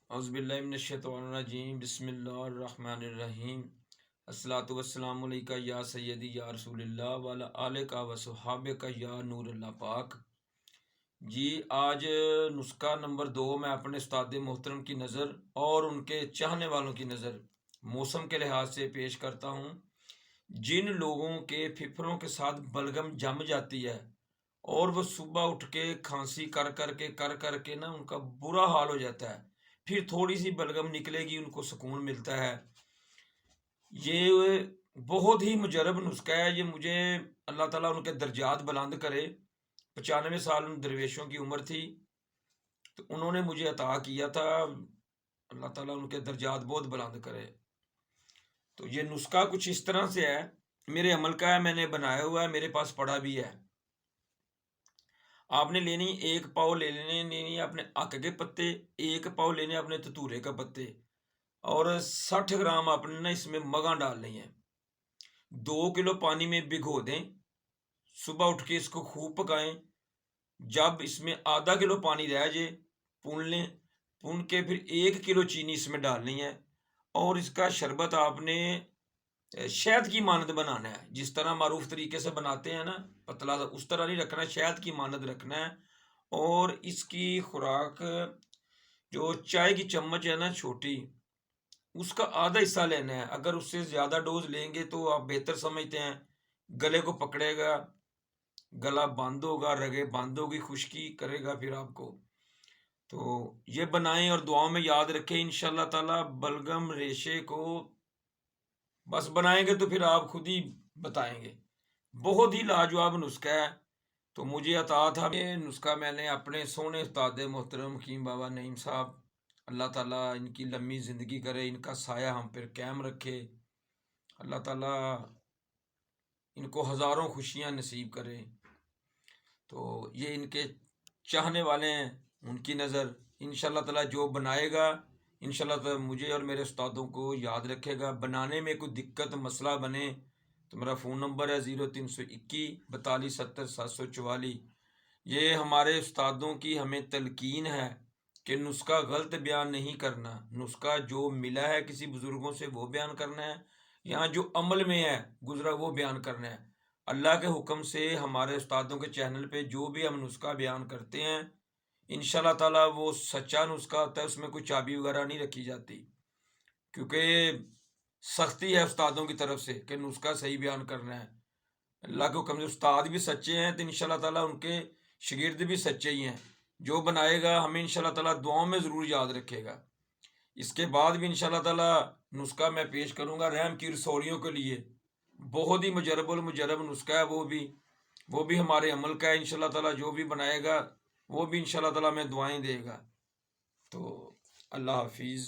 اعوذ باللہ من الشیطان الرجیم، بسم اللہ الرحمن الرحیم۔ الصلاۃ والسلام علیکہ یا سیدی یا رسول اللہ وعلی آلک و صحابک یا نور اللہ پاک۔ جی آج نسخہ نمبر 2 میں اپنے استاد محترم کی نظر اور ان کے چاہنے والوں کی نظر موسم کے لحاظ سے پیش کرتا ہوں۔ جن لوگوں کے پھپھروں کے ساتھ بلغم جم جاتی ہے اور وہ صبح اٹھ کے کھانسی کر کے نا ان کا برا حال ہو جاتا ہے، پھر تھوڑی سی بلغم نکلے گی ان کو سکون ملتا ہے۔ یہ بہت ہی مجرب نسخہ ہے۔ یہ مجھے اللہ تعالیٰ ان کے درجات بلند کرے۔ 95 سال ان درویشوں کی عمر تھی تو انہوں نے مجھے عطا کیا تھا، اللہ تعالیٰ ان کے درجات بہت بلند کرے۔ تو یہ نسخہ کچھ اس طرح سے ہے، میرے عمل کا ہے، میں نے بنایا ہوا ہے، میرے پاس پڑا بھی ہے۔ آپ نے لینی 1 پاؤ لینی اپنے حق کے پتے، 1 پاؤ لینے اپنے تتورے کا پتے، اور 60 گرام آپ نے اس میں مگاں ڈالنی ہے۔ 2 کلو پانی میں بھگو دیں، صبح اٹھ کے اس کو خوب پکائیں۔ جب اس میں ½ کلو پانی رہ جائے پون لیں، پون کے پھر 1 کلو چینی اس میں ڈالنی ہے، اور اس کا شربت آپ نے شہد کی مانند بنانا ہے، جس طرح معروف طریقے سے بناتے ہیں نا پتلا، اس طرح نہیں رکھنا، شہد کی مانند رکھنا ہے۔ اور اس کی خوراک جو چائے کی چمچ ہے نا چھوٹی، اس کا آدھا حصہ لینا ہے۔ اگر اس سے زیادہ ڈوز لیں گے تو آپ بہتر سمجھتے ہیں، گلے کو پکڑے گا، گلا بند ہوگا، رگیں بند ہوگی، خشکی کرے گا پھر آپ کو۔ تو یہ بنائیں اور دعاؤں میں یاد رکھیں، انشاءاللہ تعالی بلغم ریشے کو بس بنائیں گے تو پھر آپ خود ہی بتائیں گے۔ بہت ہی لاجواب نسخہ ہے۔ تو مجھے عطا تھا یہ نسخہ، میں نے اپنے سونے استاد محترم حکیم بابا نعیم صاحب، اللہ تعالیٰ ان کی لمبی زندگی کرے، ان کا سایہ ہم پر قائم رکھے، اللہ تعالیٰ ان کو ہزاروں خوشیاں نصیب کرے۔ تو یہ ان کے چاہنے والے ہیں، ان کی نظر انشاءاللہ تعالیٰ جو بنائے گا انشاءاللہ تعالیٰ مجھے اور میرے استادوں کو یاد رکھے گا۔ بنانے میں کوئی دقت مسئلہ بنے تو میرا فون نمبر ہے 0321 42 70 744۔ یہ ہمارے استادوں کی ہمیں تلقین ہے کہ نسخہ غلط بیان نہیں کرنا، نسخہ جو ملا ہے کسی بزرگوں سے وہ بیان کرنا ہے، یہاں جو عمل میں ہے گزرا وہ بیان کرنا ہے۔ اللہ کے حکم سے ہمارے استادوں کے چینل پہ جو بھی ہم نسخہ بیان کرتے ہیں انشاءاللہ تعالیٰ وہ سچا نسخہ ہوتا ہے، اس میں کوئی چابی وغیرہ نہیں رکھی جاتی، کیونکہ سختی ہے استادوں کی طرف سے کہ نسخہ صحیح بیان کرنا ہے۔ اللہ کے حکم سے استاد بھی سچے ہیں تو انشاءاللہ تعالیٰ ان کے شاگرد بھی سچے ہی ہیں۔ جو بنائے گا ہمیں انشاءاللہ تعالیٰ دعاؤں میں ضرور یاد رکھے گا۔ اس کے بعد بھی انشاءاللہ تعالیٰ نسخہ میں پیش کروں گا رحم کی رسولیوں کے لیے، بہت ہی مجرب نسخہ ہے، وہ بھی ہمارے عمل کا ہے۔ انشاءاللہ تعالیٰ جو بھی بنائے گا وہ بھی انشاءاللہ تعالیٰ میں دعائیں دے گا۔ تو اللہ حافظ۔